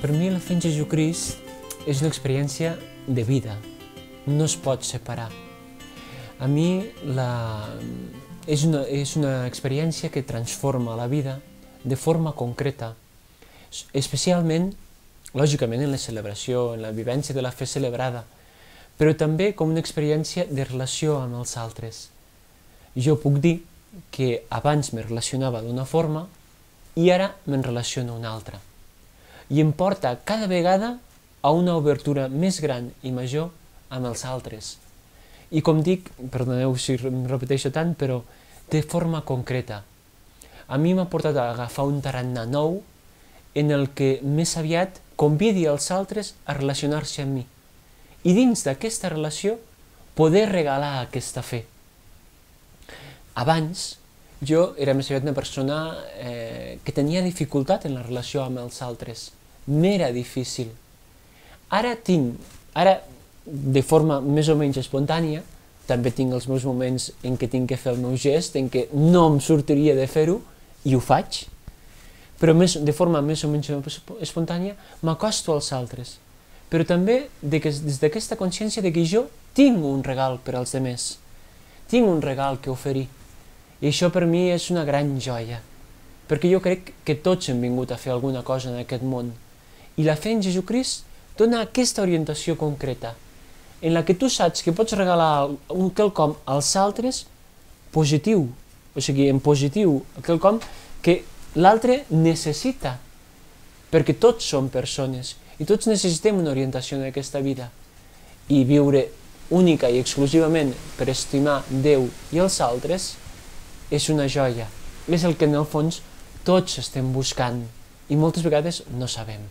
Per mi la fe en Jesucrist és una experiència de vida, no es pot separar. A mi és una experiència que transforma la vida de forma concreta, especialment, lògicament, en la celebració, en la vivència de la fe celebrada, però també com una experiència de relació amb els altres. Jo puc dir que abans me relacionava d'una forma i ara me'n relaciono una altra. I em porta cada vegada a una obertura més gran i major amb els altres. I com dic, perdoneu si em repeteixo tant, però de forma concreta. A mi m'ha portat a agafar un tarannà nou en el que més aviat convidi els altres a relacionar-se amb mi. I dins d'aquesta relació poder regalar aquesta fe. Abans, jo era més aviat una persona que tenia dificultat en la relació amb els altres. M'era difícil. Ara, de forma més o menys espontània, també tinc els meus moments en què tinc que fer el meu gest, en què no em sortiria de fer-ho, i ho faig, però de forma més o menys espontània m'acosto als altres. Però també des d'aquesta consciència de que jo tinc un regal per als altres, tinc un regal que oferir. I això per mi és una gran joia, perquè jo crec que tots hem vingut a fer alguna cosa en aquest món. I la fe en Jesucrist dona aquesta orientació concreta, en la que tu saps que pots regalar quelcom als altres positiu, o sigui, en positiu, quelcom que l'altre necessita, perquè tots som persones i tots necessitem una orientació en aquesta vida. I viure única i exclusivament per estimar Déu i els altres és una joia, és el que en el fons tots estem buscant i moltes vegades no sabem.